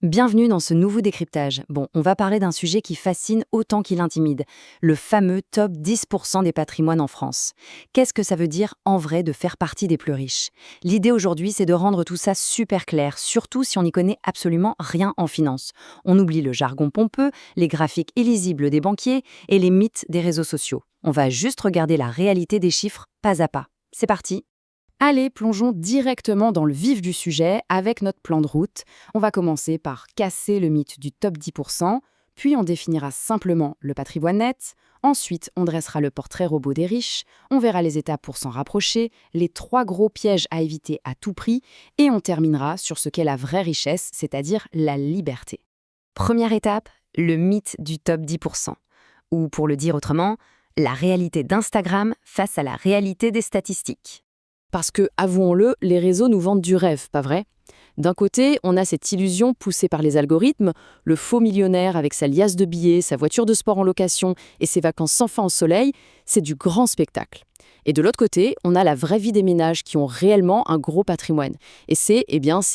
Bienvenue dans ce nouveau décryptage. Bon, on va parler d'un sujet qui fascine autant qu'il intimide, le fameux top 10% des patrimoines en France. Qu'est-ce que ça veut dire en vrai de faire partie des plus riches? L'idée aujourd'hui, c'est de rendre tout ça super clair, surtout si on n'y connaît absolument rien en finance. On oublie le jargon pompeux, les graphiques illisibles des banquiers et les mythes des réseaux sociaux. On va juste regarder la réalité des chiffres pas à pas. C'est parti! Allez, plongeons directement dans le vif du sujet avec notre plan de route. On va commencer par casser le mythe du top 10%, puis on définira simplement le patrimoine net. Ensuite, on dressera le portrait robot des riches, on verra les étapes pour s'en rapprocher, les 3 gros pièges à éviter à tout prix, et on terminera sur ce qu'est la vraie richesse, c'est-à-dire la liberté. Première étape, le mythe du top 10%. Ou pour le dire autrement, la réalité d'Instagram face à la réalité des statistiques. Parce que, avouons-le, les réseaux nous vendent du rêve, pas vrai? D'un côté, on a cette illusion poussée par les algorithmes, le faux millionnaire avec sa liasse de billets, sa voiture de sport en location et ses vacances sans fin au soleil, c'est du grand spectacle. Et de l'autre côté, on a la vraie vie des ménages qui ont réellement un gros patrimoine. Et c'est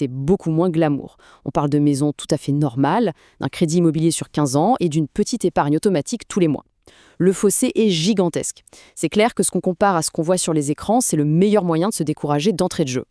beaucoup moins glamour. On parle de maisons tout à fait normales, d'un crédit immobilier sur 15 ans et d'une petite épargne automatique tous les mois. Le fossé est gigantesque. C'est clair que ce qu'on compare à ce qu'on voit sur les écrans, c'est le meilleur moyen de se décourager d'entrée de jeu.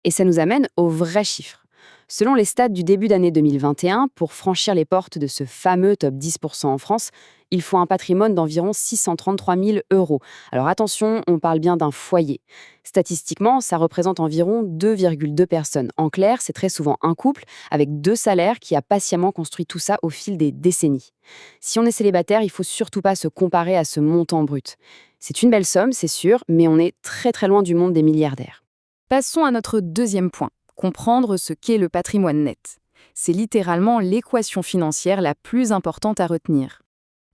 Et ça nous amène aux vrais chiffres. Selon les stats du début d'année 2021, pour franchir les portes de ce fameux top 10% en France, il faut un patrimoine d'environ 633 000 euros. Alors attention, on parle bien d'un foyer. Statistiquement, ça représente environ 2,2 personnes. En clair, c'est très souvent un couple avec 2 salaires qui a patiemment construit tout ça au fil des décennies. Si on est célibataire, il ne faut surtout pas se comparer à ce montant brut. C'est une belle somme, c'est sûr, mais on est très très loin du monde des milliardaires. Passons à notre deuxième point, comprendre ce qu'est le patrimoine net. C'est littéralement l'équation financière la plus importante à retenir.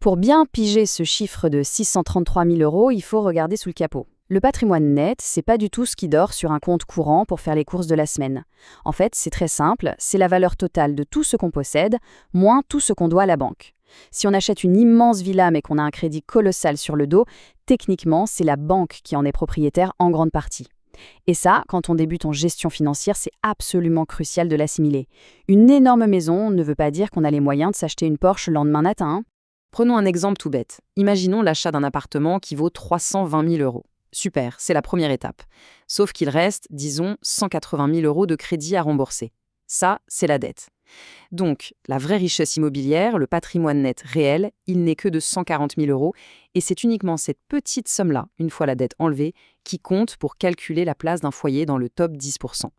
Pour bien piger ce chiffre de 633 000 euros, il faut regarder sous le capot. Le patrimoine net, c'est pas du tout ce qui dort sur un compte courant pour faire les courses de la semaine. En fait, c'est très simple, c'est la valeur totale de tout ce qu'on possède, moins tout ce qu'on doit à la banque. Si on achète une immense villa mais qu'on a un crédit colossal sur le dos, techniquement, c'est la banque qui en est propriétaire en grande partie. Et ça, quand on débute en gestion financière, c'est absolument crucial de l'assimiler. Une énorme maison ne veut pas dire qu'on a les moyens de s'acheter une Porsche le lendemain matin, hein. Prenons un exemple tout bête. Imaginons l'achat d'un appartement qui vaut 320 000 euros. Super, c'est la première étape. Sauf qu'il reste, disons, 180 000 euros de crédit à rembourser. Ça, c'est la dette. Donc, la vraie richesse immobilière, le patrimoine net réel, il n'est que de 140 000 euros, et c'est uniquement cette petite somme-là, une fois la dette enlevée, qui compte pour calculer la place d'un foyer dans le top 10%.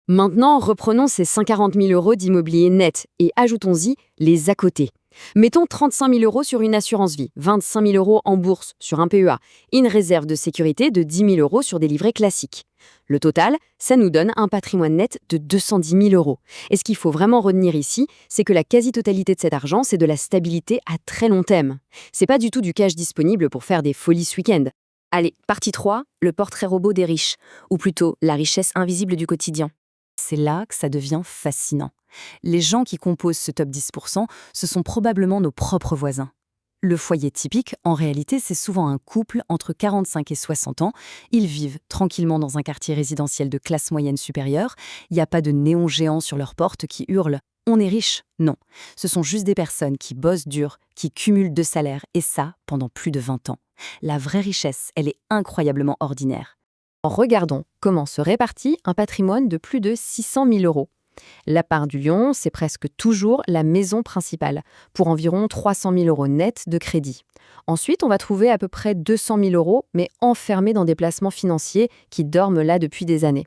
Maintenant, reprenons ces 140 000 euros d'immobilier net et ajoutons-y les à côté. Mettons 35 000 euros sur une assurance vie, 25 000 euros en bourse sur un PEA et une réserve de sécurité de 10 000 euros sur des livrets classiques. Le total, ça nous donne un patrimoine net de 210 000 euros. Et ce qu'il faut vraiment retenir ici, c'est que la quasi-totalité de cet argent, c'est de la stabilité à très long terme. C'est pas du tout du cash disponible pour faire des folies ce week-end. Allez, partie 3, le portrait robot des riches, ou plutôt la richesse invisible du quotidien. C'est là que ça devient fascinant. Les gens qui composent ce top 10%, ce sont probablement nos propres voisins. Le foyer typique, en réalité, c'est souvent un couple entre 45 et 60 ans. Ils vivent tranquillement dans un quartier résidentiel de classe moyenne supérieure. Il n'y a pas de néon géant sur leur porte qui hurle « On est riche !» Non, ce sont juste des personnes qui bossent dur, qui cumulent 2 salaires, et ça pendant plus de 20 ans. La vraie richesse, elle est incroyablement ordinaire. Regardons comment se répartit un patrimoine de plus de 600 000 euros. La part du lion, c'est presque toujours la maison principale, pour environ 300 000 euros net de crédit. Ensuite, on va trouver à peu près 200 000 euros, mais enfermés dans des placements financiers qui dorment là depuis des années.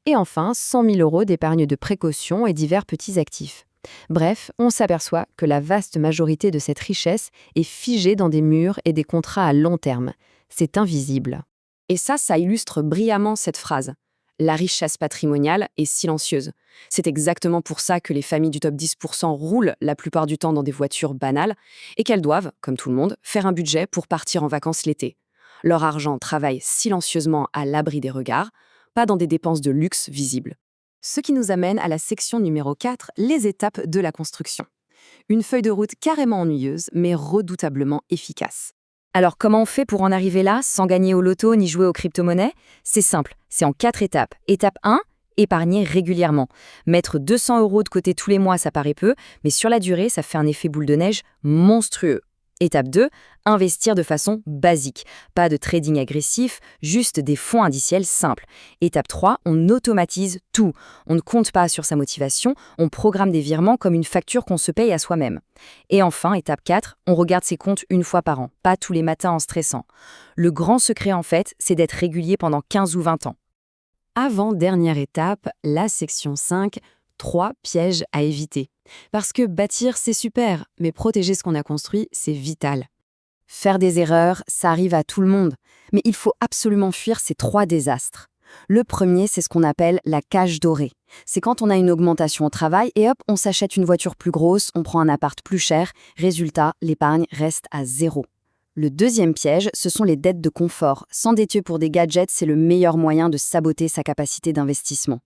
Et enfin, 100 000 euros d'épargne de précaution et divers petits actifs. Bref, on s'aperçoit que la vaste majorité de cette richesse est figée dans des murs et des contrats à long terme. C'est invisible. Et ça illustre brillamment cette phrase. La richesse patrimoniale est silencieuse. C'est exactement pour ça que les familles du top 10% roulent la plupart du temps dans des voitures banales et qu'elles doivent, comme tout le monde, faire un budget pour partir en vacances l'été. Leur argent travaille silencieusement à l'abri des regards, pas dans des dépenses de luxe visibles. Ce qui nous amène à la section numéro 4, les étapes de la construction. Une feuille de route carrément ennuyeuse, mais redoutablement efficace. Alors comment on fait pour en arriver là, sans gagner au loto ni jouer aux crypto-monnaies? C'est simple, c'est en 4 étapes. Étape 1, Épargner régulièrement. Mettre 200 € de côté tous les mois, ça paraît peu, mais sur la durée, ça fait un effet boule de neige monstrueux. Étape 2, investir de façon basique. Pas de trading agressif, juste des fonds indiciels simples. Étape 3, on automatise tout. On ne compte pas sur sa motivation, on programme des virements comme une facture qu'on se paye à soi-même. Et enfin, étape 4, on regarde ses comptes une fois par an, pas tous les matins en stressant. Le grand secret en fait, c'est d'être régulier pendant 15 ou 20 ans. Avant-dernière étape, la section 5, 3 pièges à éviter. Parce que bâtir, c'est super, mais protéger ce qu'on a construit, c'est vital. Faire des erreurs, ça arrive à tout le monde, mais il faut absolument fuir ces 3 désastres. Le premier, c'est ce qu'on appelle la cage dorée. C'est quand on a une augmentation au travail et hop, on s'achète une voiture plus grosse, on prend un appart plus cher, résultat, l'épargne reste à 0. Le deuxième piège, ce sont les dettes de confort. S'endetter pour des gadgets, c'est le meilleur moyen de saboter sa capacité d'investissement.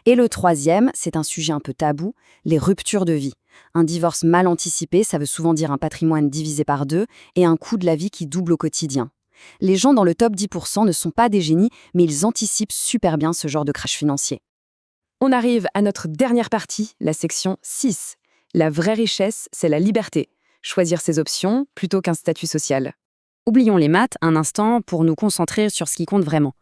Et le troisième, c'est un sujet un peu tabou, les ruptures de vie. Un divorce mal anticipé, ça veut souvent dire un patrimoine divisé par 2 et un coût de la vie qui double au quotidien. Les gens dans le top 10% ne sont pas des génies, mais ils anticipent super bien ce genre de crash financier. On arrive à notre dernière partie, la section 6. La vraie richesse, c'est la liberté. Choisir ses options plutôt qu'un statut social. Oublions les maths un instant pour nous concentrer sur ce qui compte vraiment.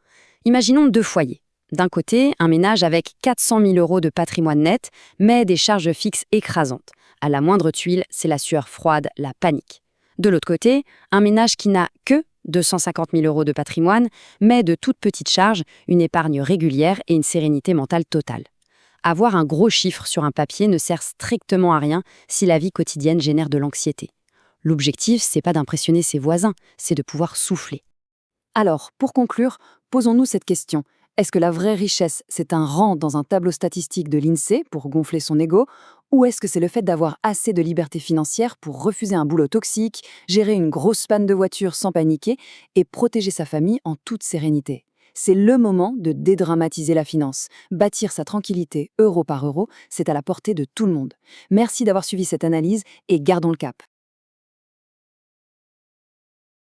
Imaginons 2 foyers. D'un côté, un ménage avec 400 000 € de patrimoine net, mais des charges fixes écrasantes. À la moindre tuile, c'est la sueur froide, la panique. De l'autre côté, un ménage qui n'a que 250 000 € de patrimoine, mais de toutes petites charges, une épargne régulière et une sérénité mentale totale. Avoir un gros chiffre sur un papier ne sert strictement à rien si la vie quotidienne génère de l'anxiété. L'objectif, c'est pas d'impressionner ses voisins, c'est de pouvoir souffler. Alors, pour conclure, posons-nous cette question. Est-ce que la vraie richesse, c'est un rang dans un tableau statistique de l'INSEE pour gonfler son ego, ou est-ce que c'est le fait d'avoir assez de liberté financière pour refuser un boulot toxique, gérer une grosse panne de voiture sans paniquer et protéger sa famille en toute sérénité? C'est le moment de dédramatiser la finance. Bâtir sa tranquillité euro par euro, c'est à la portée de tout le monde. Merci d'avoir suivi cette analyse et gardons le cap.